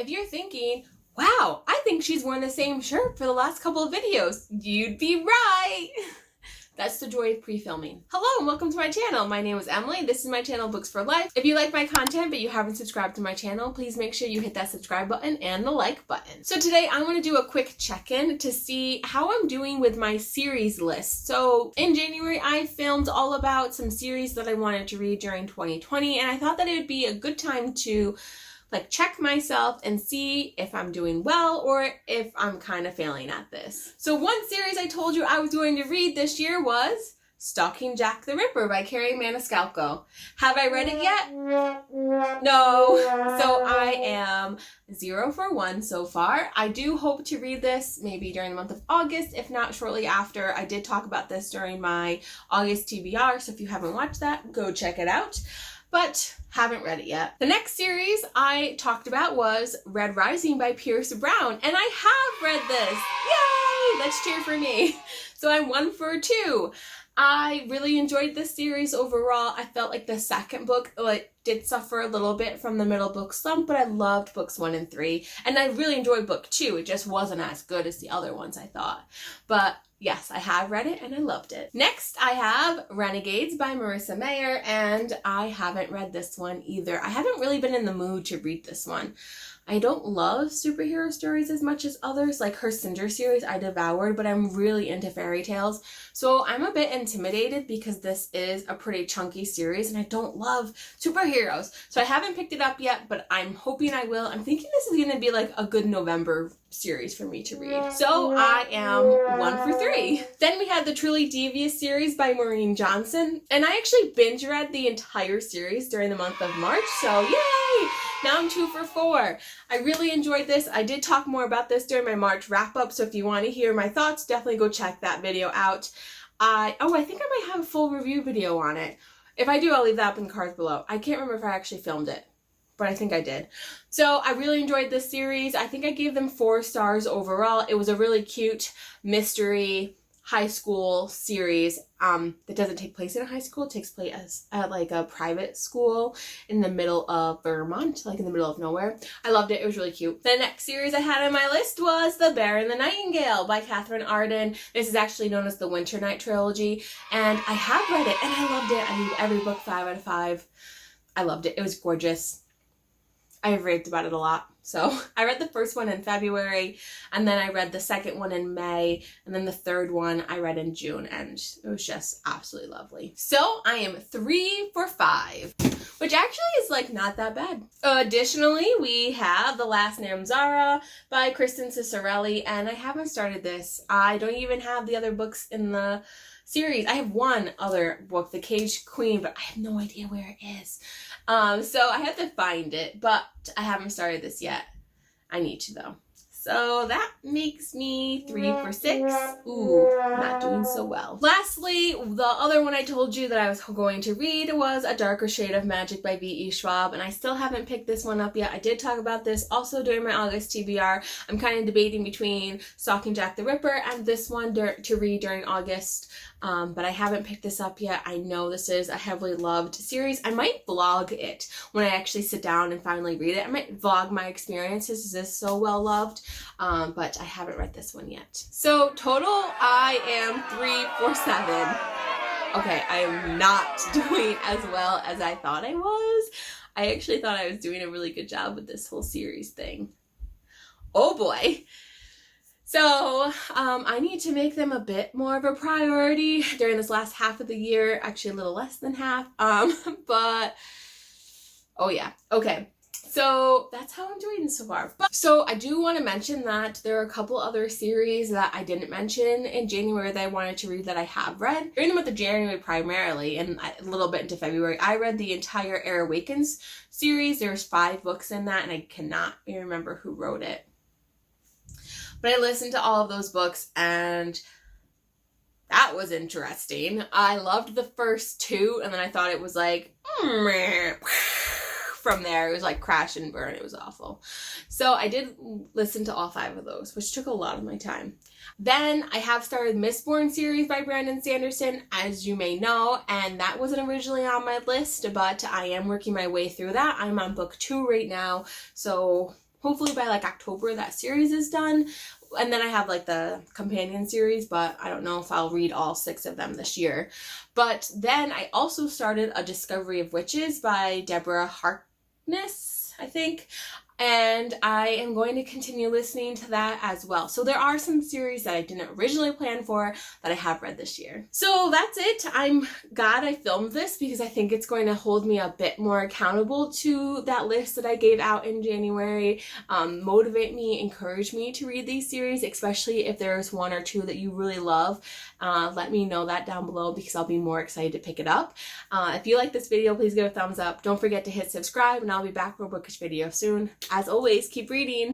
If you're thinking, wow, I think she's worn the same shirt for the last couple of videos, you'd be right. That's the joy of pre-filming. Hello and welcome to my channel. My name is Emily. This is my channel, Books for Life. If you like my content but you haven't subscribed to my channel, please make sure you hit that subscribe button and the like button. So today I want to do a quick check-in to see how I'm doing with my series list. So in January, I filmed all about some series that I wanted to read during 2020, and I thought that it would be a good time to check myself and see if I'm doing well or if I'm kind of failing at this. So one series I told you I was going to read this year was Stalking Jack the Ripper by Carrie Maniscalco. Have I read it yet? No. So I am 0 for 1 so far. I do hope to read this maybe during the month of August, if not shortly after. I did talk about this during my August TBR, so if you haven't watched that, go check it out. But haven't read it yet. The next series I talked about was Red Rising by Pierce Brown, and I have read this. Yay! Let's cheer for me. So I'm 1 for 2. I really enjoyed this series overall. I felt like the second book did suffer a little bit from the middle book slump, but I loved books 1 and 3, and I really enjoyed book 2. It just wasn't as good as the other ones, I thought. But yes, I have read it and I loved it. Next, I have Renegades by Marissa Mayer, and I haven't read this one either. I haven't really been in the mood to read this one. I don't love superhero stories as much as others. Like her Cinder series I devoured, but I'm really into fairy tales. So I'm a bit intimidated because this is a pretty chunky series and I don't love superheroes. So I haven't picked it up yet, but I'm hoping I will. I'm thinking this is going to be like a good November series for me to read. So I am 1 for 3. Then we had the Truly Devious series by Maureen Johnson, and I actually binge read the entire series during the month of March, so yay! Now I'm 2 for 4. I really enjoyed this. I did talk more about this during my March wrap-up, so if you want to hear my thoughts, definitely go check that video out. I think I might have a full review video on it. If I do, I'll leave that up in the cards below. I can't remember if I actually filmed it, but I think I did. So I really enjoyed this series. I think I gave them 4 stars overall. It was a really cute mystery high school series that doesn't take place in a high school. It takes place at like a private school in the middle of Vermont, like in the middle of nowhere. I loved it. It was really cute. The next series I had on my list was The Bear and the Nightingale by Catherine Arden. This is actually known as the Winter Night Trilogy, and I have read it and I loved it. I gave every book 5 out of 5. I loved it. It was gorgeous. I've raved about it a lot. So I read the first one in February, and then I read the second one in May, and then the third one I read in June, and it was just absolutely lovely. So I am 3 for 5, which actually is not that bad. Additionally, we have The Last Name Zara by Kristen Cicerelli, and I haven't started this. I don't even have the other books in the series. I have one other book, The Caged Queen, but I have no idea where it is. So I have to find it, but I haven't started this yet. I need to though. So that makes me 3 for 6. Ooh, not doing so well. Lastly, the other one I told you that I was going to read was A Darker Shade of Magic by V.E. Schwab, and I still haven't picked this one up yet. I did talk about this also during my August TBR. I'm kind of debating between Stalking Jack the Ripper and this one to read during August, but I haven't picked this up yet. I know this is a heavily loved series. I might vlog it when I actually sit down and finally read it. I might vlog my experiences. Is this so well loved? But I haven't read this one yet. So total, I am 3 for 7. Okay, I am not doing as well as I thought I was. I actually thought I was doing a really good job with this whole series thing. Oh boy. So I need to make them a bit more of a priority during this last half of the year. Actually a little less than half. But oh yeah. Okay. So that's how I'm doing so far. So I do want to mention that there are a couple other series that I didn't mention in January that I wanted to read that I have read. During the month of January primarily, and a little bit into February, I read the entire Air Awakens series. There's 5 books in that, and I cannot remember who wrote it. But I listened to all of those books, and that was interesting. I loved the first 2, and then I thought it was from there. It was like crash and burn. It was awful. So I did listen to all 5 of those, which took a lot of my time. Then I have started Mistborn series by Brandon Sanderson, as you may know, and that wasn't originally on my list, but I am working my way through that. I'm on book 2 right now, so hopefully by like October that series is done. And then I have like the companion series, but I don't know if I'll read all 6 of them this year. But then I also started A Discovery of Witches by Deborah Harkness, I think. And I am going to continue listening to that as well. So there are some series that I didn't originally plan for that I have read this year. So that's it. I'm glad I filmed this because I think it's going to hold me a bit more accountable to that list that I gave out in January. Motivate me, encourage me to read these series, especially if there's 1 or 2 that you really love. Let me know that down below because I'll be more excited to pick it up. If you like this video, please give a thumbs up. Don't forget to hit subscribe, and I'll be back for a bookish video soon. As always, keep reading.